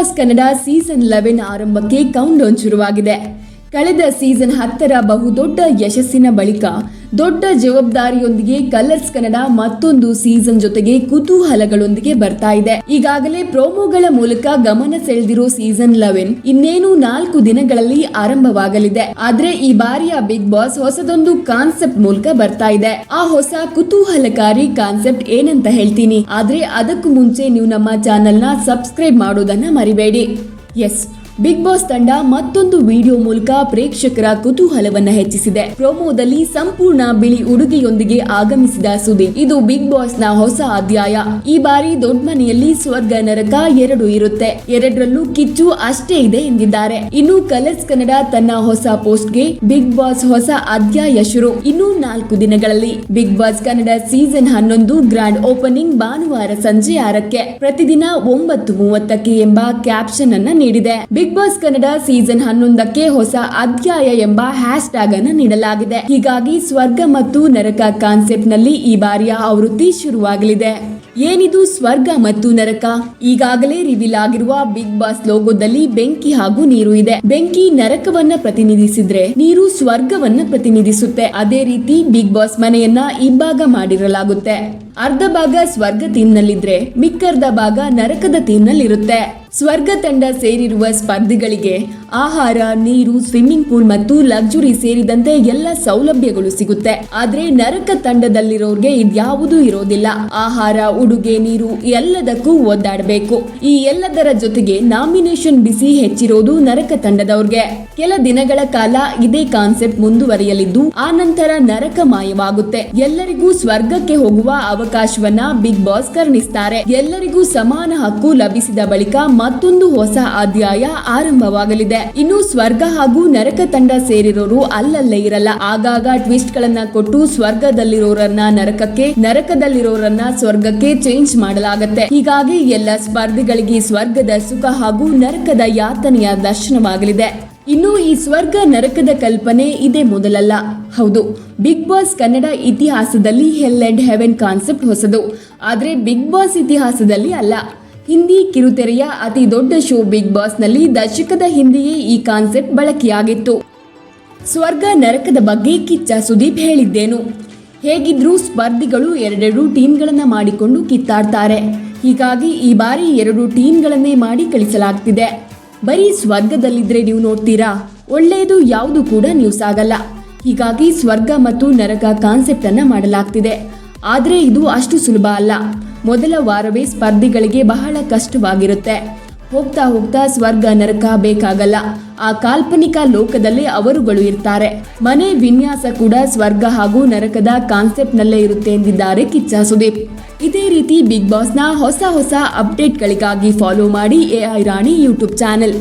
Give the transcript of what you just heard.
Boss Kannada season 11 ಆರಂಭಕ್ಕೆ countdown ಶುರುವಾಗಿದೆ. ಕಳೆದ ಸೀಸನ್ 10ರ ಬಹುದೊಡ್ಡ ಯಶಸ್ಸಿನ ಬಳಿಕ ದೊಡ್ಡ ಜವಾಬ್ದಾರಿಯೊಂದಿಗೆ ಕಲರ್ಸ್ ಕನ್ನಡ ಮತ್ತೊಂದು ಸೀಸನ್ ಜೊತೆಗೆ ಕುತೂಹಲಗಳೊಂದಿಗೆ ಬರ್ತಾ ಇದೆ. ಈಗಾಗಲೇ ಪ್ರೋಮೋಗಳ ಮೂಲಕ ಗಮನ ಸೆಳೆದಿರೋ ಸೀಸನ್ 11 ಇನ್ನೇನು 4 ದಿನಗಳಲ್ಲಿ ಆರಂಭವಾಗಲಿದೆ. ಆದ್ರೆ ಈ ಬಾರಿಯ ಬಿಗ್ ಬಾಸ್ ಹೊಸದೊಂದು ಕಾನ್ಸೆಪ್ಟ್ ಮೂಲಕ ಬರ್ತಾ ಇದೆ. ಆ ಹೊಸ ಕುತೂಹಲಕಾರಿ ಕಾನ್ಸೆಪ್ಟ್ ಏನಂತ ಹೇಳ್ತೀನಿ. ಆದ್ರೆ ಅದಕ್ಕೂ ಮುಂಚೆ ನೀವು ನಮ್ಮ ಚಾನೆಲ್ ನ ಸಬ್ಸ್ಕ್ರೈಬ್ ಮಾಡೋದನ್ನ ಮರಿಬೇಡಿ. ಎಸ್, ಬಿಗ್ ಬಾಸ್ ತಂಡ ಮತ್ತೊಂದು ವಿಡಿಯೋ ಮೂಲಕ ಪ್ರೇಕ್ಷಕರ ಕುತೂಹಲವನ್ನ ಹೆಚ್ಚಿಸಿದೆ. ಪ್ರೋಮೋದಲ್ಲಿ ಸಂಪೂರ್ಣ ಬಿಳಿ ಉಡುಗೆಯೊಂದಿಗೆ ಆಗಮಿಸಿದ ಸುದೀಪ್. ಇದು ಬಿಗ್ ಬಾಸ್ ನ ಹೊಸ ಅಧ್ಯಾಯ. ಈ ಬಾರಿ ದೊಡ್ಡ ಮನೆಯಲ್ಲಿ ಸ್ವರ್ಗ ನರಕ 2 ಇರುತ್ತೆ. 2ರಲ್ಲೂ ಕಿಚ್ಚು ಅಷ್ಟೇ ಇದೆ ಎಂದಿದ್ದಾರೆ. ಇನ್ನು ಕಲರ್ಸ್ ಕನ್ನಡ ತನ್ನ ಹೊಸ ಪೋಸ್ಟ್ಗೆ ಬಿಗ್ ಬಾಸ್ ಹೊಸ ಅಧ್ಯಾಯ ಶುರು. ಇನ್ನು 4 ದಿನಗಳಲ್ಲಿ big boss Kannada season 11 grand opening ಭಾನುವಾರ ಸಂಜೆ 6ಕ್ಕೆ ಪ್ರತಿದಿನ 9:30ಕ್ಕೆ ಎಂಬ ಕ್ಯಾಪ್ಷನ್ ಅನ್ನ ನೀಡಿದೆ. ಬಿಗ್ ಬಾಸ್ ಕನ್ನಡ ಸೀಸನ್ 11ಕ್ಕೆ ಹೊಸ ಅಧ್ಯಾಯ ಎಂಬ ಹ್ಯಾಶ್ ಟ್ಯಾಗ್ ಅನ್ನು ನೀಡಲಾಗಿದೆ. ಹೀಗಾಗಿ ಸ್ವರ್ಗ ಮತ್ತು ನರಕ ಕಾನ್ಸೆಪ್ಟ್ ನಲ್ಲಿ ಈ ಬಾರಿಯ ಆವೃತ್ತಿ ಶುರುವಾಗಲಿದೆ. ಏನಿದು ಸ್ವರ್ಗ ಮತ್ತು ನರಕ? ಈಗಾಗಲೇ ರಿವೀಲ್ ಆಗಿರುವ ಬಿಗ್ ಬಾಸ್ ಲೋಗೋದಲ್ಲಿ ಬೆಂಕಿ ಹಾಗೂ ನೀರು ಇದೆ. ಬೆಂಕಿ ನರಕವನ್ನ ಪ್ರತಿನಿಧಿಸಿದ್ರೆ ನೀರು ಸ್ವರ್ಗವನ್ನ ಪ್ರತಿನಿಧಿಸುತ್ತೆ. ಅದೇ ರೀತಿ ಬಿಗ್ ಬಾಸ್ ಮನೆಯನ್ನ ಇಬ್ಬಾಗ ಮಾಡಿರಲಾಗುತ್ತೆ. ಅರ್ಧ ಭಾಗ ಸ್ವರ್ಗ ಥೀಮ್ ನಲ್ಲಿದ್ರೆ ಮಿಕ್ಕರ್ಧ ಭಾಗ ನರಕದ ಥೀಮ್ ನಲ್ಲಿ ಇರುತ್ತೆ. ಸ್ವರ್ಗ ತಂಡ ಸೇರಿರುವ ಸ್ಪರ್ಧಿಗಳಿಗೆ ಆಹಾರ, ನೀರು, ಸ್ವಿಮ್ಮಿಂಗ್ ಪೂಲ್ ಮತ್ತು ಲಕ್ಸುರಿ ಸೇರಿದಂತೆ ಎಲ್ಲ ಸೌಲಭ್ಯಗಳು ಸಿಗುತ್ತೆ. ಆದ್ರೆ ನರಕ ತಂಡದಲ್ಲಿರೋರ್ಗೆ ಇದ್ಯಾವುದೂ ಇರೋದಿಲ್ಲ. ಆಹಾರ, ಉಡುಗೆ, ನೀರು ಎಲ್ಲದಕ್ಕೂ ಒದ್ದಾಡಬೇಕು. ಈ ಎಲ್ಲದರ ಜೊತೆಗೆ ನಾಮಿನೇಷನ್ ಬಿಸಿ ಹೆಚ್ಚಿರೋದು ನರಕ ತಂಡದವ್ರಿಗೆ. ಕೆಲ ದಿನಗಳ ಕಾಲ ಇದೇ ಕಾನ್ಸೆಪ್ಟ್ ಮುಂದುವರಿಯಲಿದ್ದು ಆ ನಂತರ ನರಕ ಮಾಯವಾಗುತ್ತೆ. ಎಲ್ಲರಿಗೂ ಸ್ವರ್ಗಕ್ಕೆ ಹೋಗುವ ಅವಕಾಶವನ್ನ ಬಿಗ್ ಬಾಸ್ ಕರುಣಿಸ್ತಾರೆ. ಎಲ್ಲರಿಗೂ ಸಮಾನ ಹಕ್ಕು ಲಭಿಸಿದ ಬಳಿಕ ಮತ್ತೊಂದು ಹೊಸ ಅಧ್ಯಾಯ ಆರಂಭವಾಗಲಿದೆ. ಇನ್ನು ಸ್ವರ್ಗ ಹಾಗೂ ನರಕ ತಂಡ ಸೇರಿರೋರು ಅಲ್ಲಲ್ಲೇ ಇರಲ್ಲ. ಆಗಾಗ ಟ್ವಿಸ್ಟ್ ಗಳನ್ನ ಕೊಟ್ಟು ಸ್ವರ್ಗದಲ್ಲಿರೋರನ್ನ ನರಕಕ್ಕೆ, ನರಕದಲ್ಲಿರೋರನ್ನ ಸ್ವರ್ಗಕ್ಕೆ ಚೇಂಜ್ ಮಾಡಲಾಗುತ್ತೆ. ಹೀಗಾಗಿ ಎಲ್ಲ ಸ್ಪರ್ಧಿಗಳಿಗೆ ಸ್ವರ್ಗದ ಸುಖ ಹಾಗೂ ನರಕದ ಯಾತನೆಯ ದರ್ಶನವಾಗಲಿದೆ. ಇನ್ನು ಈ ಸ್ವರ್ಗ ನರಕದ ಕಲ್ಪನೆ ಇದೇ ಮೊದಲಲ್ಲ. ಹೌದು, ಬಿಗ್ ಬಾಸ್ ಕನ್ನಡ ಇತಿಹಾಸದಲ್ಲಿ ಹೆಲ್ ಅಂಡ್ ಹೆವೆನ್ ಕಾನ್ಸೆಪ್ಟ್ ಹೊಸದು. ಆದ್ರೆ ಬಿಗ್ ಬಾಸ್ ಇತಿಹಾಸದಲ್ಲಿ ಅಲ್ಲ. ಹಿಂದಿ ಕಿರುತೆರೆಯ ಅತಿ ದೊಡ್ಡ ಶೋ ಬಿಗ್ ಬಾಸ್ ನಲ್ಲಿ ದಶಕದ ಹಿಂದೆಯೇ ಈ ಕಾನ್ಸೆಪ್ಟ್ ಬಳಕೆಯಾಗಿತ್ತು. ಸ್ವರ್ಗ ನರಕದ ಬಗ್ಗೆ ಕಿಚ್ಚ ಸುದೀಪ್ ಹೇಳಿದ್ದೇನು? ಹೇಗಿದ್ರೂ ಸ್ಪರ್ಧಿಗಳು 2 ಟೀಮ್ಗಳನ್ನ ಮಾಡಿಕೊಂಡು ಕಿತ್ತಾಡ್ತಾರೆ. ಹೀಗಾಗಿ ಈ ಬಾರಿ 2 ಟೀಮ್ಗಳನ್ನೇ ಮಾಡಿ ಕಳಿಸಲಾಗ್ತಿದೆ. ಬರೀ ಸ್ವರ್ಗದಲ್ಲಿದ್ರೆ ನೀವು ನೋಡ್ತೀರಾ? ಒಳ್ಳೆಯದು ಯಾವುದು ಕೂಡ ನ್ಯೂಸ್ ಆಗಲ್ಲ. ಹೀಗಾಗಿ ಸ್ವರ್ಗ ಮತ್ತು ನರಕ ಕಾನ್ಸೆಪ್ಟ್ ಅನ್ನ ಮಾಡಲಾಗ್ತಿದೆ. ಆದ್ರೆ ಇದು ಅಷ್ಟು ಸುಲಭ ಅಲ್ಲ. ಮೊದಲ ವಾರವೇ ಸ್ಪರ್ಧಿಗಳಿಗೆ ಬಹಳ ಕಷ್ಟವಾಗಿರುತ್ತೆ. ಹೋಗ್ತಾ ಹೋಗ್ತಾ ಸ್ವರ್ಗ ನರಕ ಬೇಕಾಗಲ್ಲ. ಆ ಕಾಲ್ಪನಿಕ ಲೋಕದಲ್ಲೇ ಅವರುಗಳು ಇರ್ತಾರೆ. ಮನೆ ವಿನ್ಯಾಸ ಕೂಡ ಸ್ವರ್ಗ ಹಾಗೂ ನರಕದ ಕಾನ್ಸೆಪ್ಟ್ ನಲ್ಲೇ ಇರುತ್ತೆ ಎಂದಿದ್ದಾರೆ ಕಿಚ್ಚ ಸುದೀಪ್. ಇದೇ ರೀತಿ ಬಿಗ್ ಬಾಸ್ ನ ಹೊಸ ಅಪ್ಡೇಟ್ಗಳಿಗಾಗಿ ಫಾಲೋ ಮಾಡಿ AI ರಾಣಿ ಯೂಟ್ಯೂಬ್ ಚಾನೆಲ್.